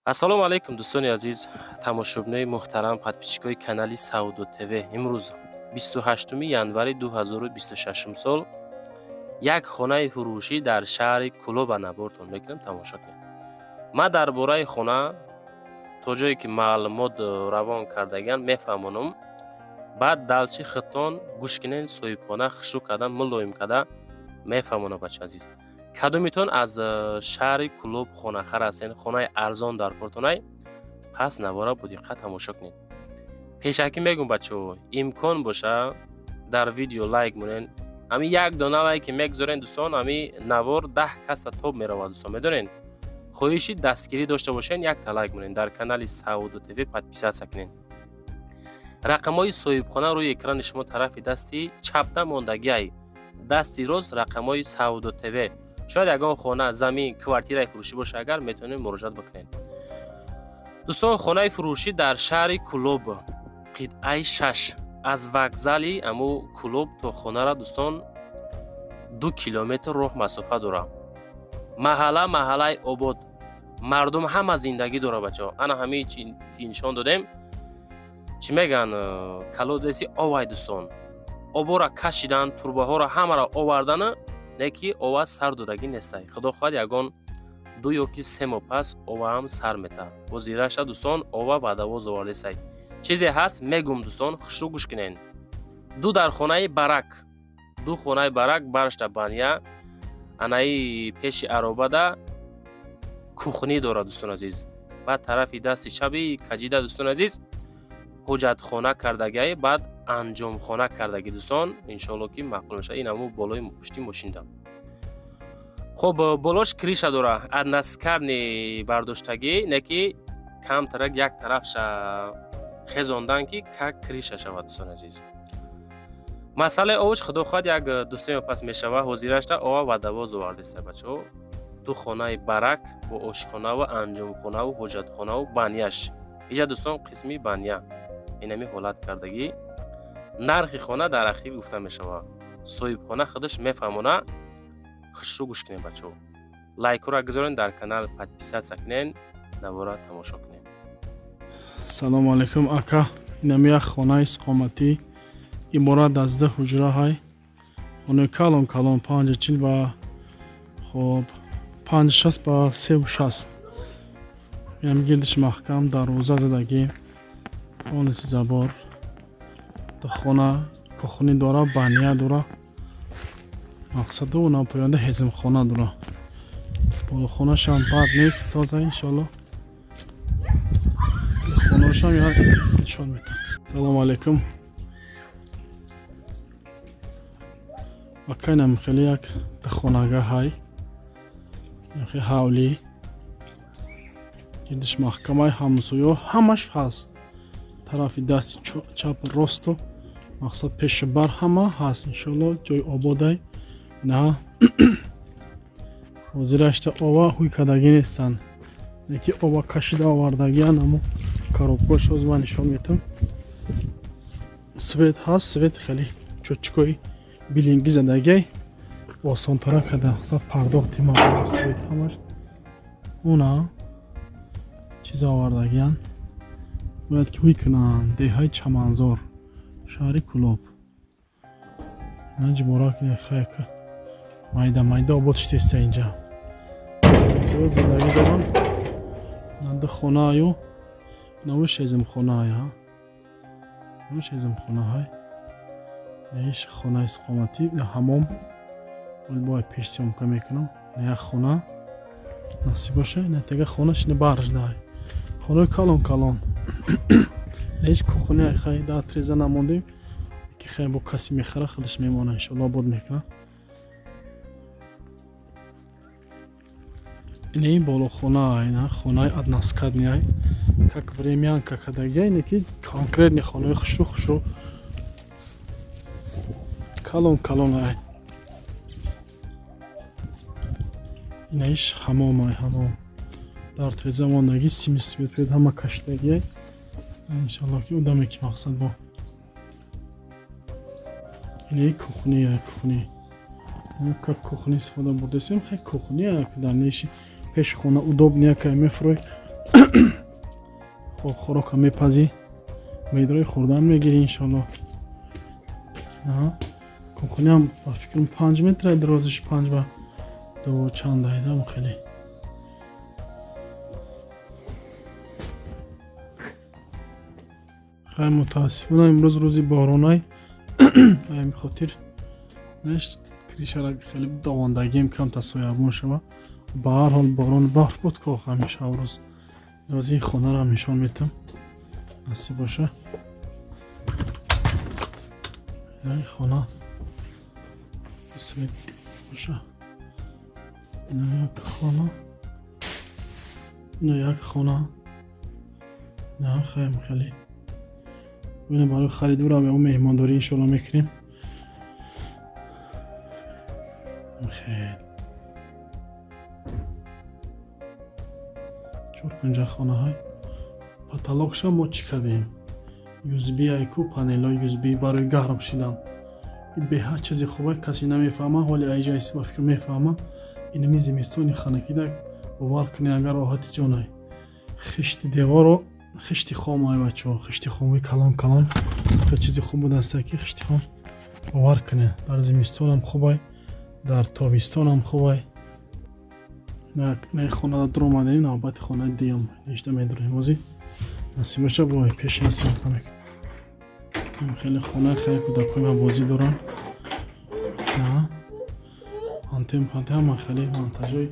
ассалому алайкум дӯстони азиз, тамошобинои муҳтарам, подписчикои канали Саудо ТВ. Имрӯз 28 январи 2026 сол як хонаи фурӯшӣ дар шаҳри Кӯлоба набортон мекунем тамошо кунем. Ман дар бораи хона то ҷое ки маълумот равон кардагиам мефаҳмонам. Баъд далчи хитон гӯш кунен, соҳибхона хушрӯ карда мулоим карда мефаҳмонам. бача азиз, кадомитон аз шаҳри Кӯлоб хонахар ҳастед, хонаи арзон дар Портонай? пас навора бо диққат тамошо кунед. пешакӣ мегӯм бачаҳо, имкон боша дар видео лайк монен. ами як дона лайк ки мегузорен дӯстон, ами навор 10 каста тоб меравад дӯстон. медонен, хоҳиши дастгирӣ дошта бошен, якта лайк монен, дар канали Саудо ТВ подписатсия кунен. рақамҳои соҳибхона рӯи экрани шумо тарафи дасти чапда мондагиай, дасти рост рақамҳои Саудо ТВ. шояд ягон хона, замин, квартираи фурӯшӣ боша, агар метавонед муроҷиат бикунед. дӯстон, хонаи фурӯшӣ дар шаҳри Кӯлоб, қитъаи 6, аз вокзали аму Кӯлоб то хонара дӯстон 2 километр роҳ масофа дорад. маҳаллаи обод, мардум ҳама зиндагӣ дорад бачаҳо. ана ҳамин чи ки нишон додем, чӣ мегӯянд, колодеси овай дӯстон. обора кашидан, турбаҳоро ҳамаро овардан, не ки ова сар додагӣ нестай. худо хоҳад ягон 2 ё ки 3 моҳ пас ова ҳам сар метавад. бо зираша дӯстон, ова ба давоз овардесай. чизе ҳаст мегӯм дӯстон, хушрӯ гӯш кунен. ду дар хонаи барак, ду хонаи барак баршта бания, анаи пеши аробада кухни дорад дӯстон азиз. баъд тарафи дасти чаби каҷида дӯстон азиз, ҳоҷатхона кардагӣ, баъд анҷомхона кардагӣ дӯстон. иншоалло ки маъқул мешавад. ин ҳамун болои пушти мошинда. хоб, болош криша дора, аз наскарни бардоштагӣ, не ки камтарак як тарафша хезондан ки как криша шавад дӯстон азиз. масъалаи овуч худо хоҳад як 2-3 моҳ пас мешавад, ҳозирашта ова ба давоз овардеста бачаҳо. ду хонаи барак бо ошхонаву анҷомхонаву ҳоҷатхонаву банияш. иҷа дӯстон қисми бания инами ҳолат кардагӣ. нархи хона дар ахир гуфта мешавад. соҳибхона худаш мефаҳмона. хушрӯ гӯш кунед бачаҳо. лайкҳоро гузорен, дар канал подписатсия кунен, навора тамошо кунен. салому алайкум ака. инами як хонаи иstiqomatӣ иборат аз 2 ҳуҷраҳай. хонаи калон 540 ба хоб 56 ба 36. ям гирдиш маҳкам, дарвоза задагӣ, онеси забор. хона кухни дора, бания дора. мақсаду напоянда ҳезмхона дора. болохонашам бад нест, соза иншоалло. хонашам як нишон метам. салому алайкум. акайнам хеле як хонагоҳай, яхе ҳавлӣ, гирдиш маҳкамаи ҳамсоё ҳамаш ҳаст. тарафи дасти чап росту мақсад пеши бар ҳама ҳаст. иншоалло ҷои ободай на ҳозирашта ова ҳуй кардагӣ нестанд, неки ова кашида овардагиан. аммо коробкааш ҳоз ман нишон метам. свет ҳаст, свет хеле чӯчкои билинги задагиай осонтара карда мақсад пардохти мавод свет ҳамаш уна чиза овардагиан. бояд ки ҳуй кунанд. деҳаи чаманзор, шаҳри Кӯлоб. наҷбора ки хайка майда майда обод штеста инҷа. задагӣ дорам. нанду хонаю наву шезмхоная. наву шезмхонаҳай. наиш хонаи иstiqomatӣ на ҳамом. бой пеш сёмка мекунам. на як хона насиб боша, на тега хонаш не барждай. хонаи калон калон. наиш кухни хай да треза намондем. ки хай бо каси мехара худаш мемона, иншоалло обод мекунам. ини болохона айна хонаи аднаскадниай, как времянка кадагиай, не ки конкретни хонаи хушрӯ хушрӯ калон калон ай. инаиш ҳамом ай, ҳамом дар треза мондагӣ сими свет ҳама кашидагиай. иншоалло ки удаме ки мақсад бо ини кухни ай, кухни как кухни истифода бурдесем. хай кухни ай дар ниши пеши хона удобния кай мефурӯй. خب خوراک میپزی میدروی خوردن میگیری انشالله. نه کنکنی هم با فکرم 5 متر درازش 5 با 2 چند دایدم خیلی خیلی متاسفانه امروز روزی بارونای همین خاطر نشت کریشه را خیلی دواندگیم کم تا سویابون شود. به هر حال بارون برف بود که همیشه روز از این خونه را نشان میتم نصیب باشه. این خونه نصیب باشه. این یک خونه این یک خونه نه خیلی بینه برای خرید را به اون مهمانداری انشالله میکنیم. خیلی چون کنجا خانه های پاتالوگش ما چی کردیم USB ایکو پانل های USB برای گرم شدن به هر چیزی خوبه کسی نمیفهمه ولی ایجا ایسی با فکر میفهمه. این میزی میستونی خانه کده باور کنی اگر راحتی جانای خشت دیوار و خشتی خام های بچه ها خشتی خامی کلام که چیزی خوب بود است که خشتی خام باور کنی در زمستان هم خوبه در تابستان هم خوبه. نه خونه در آمده این نوبت خونه دیم نشته میداریم موزی نصیب باشه باید پیش نصیب کنم. خیلی خونه خیلی کودکای من بازی دارن نه پانته هم خیلی منتجای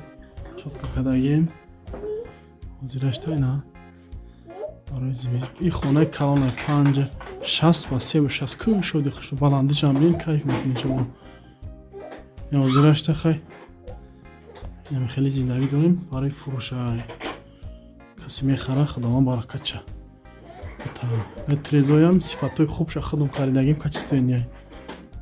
چطور کدگیم بازی رشته نه برای زمین این خونه کلان 5 60 و 3 و 60 که شده خشو بلندی جمعین کیف میکنی شما این بازی رشته خیلی خیلی زندگی داریم برای فروش کسی میخره خداوند برکت شه. تریزای هم صفت های خوبش خودم خریدگیم کچسته نیای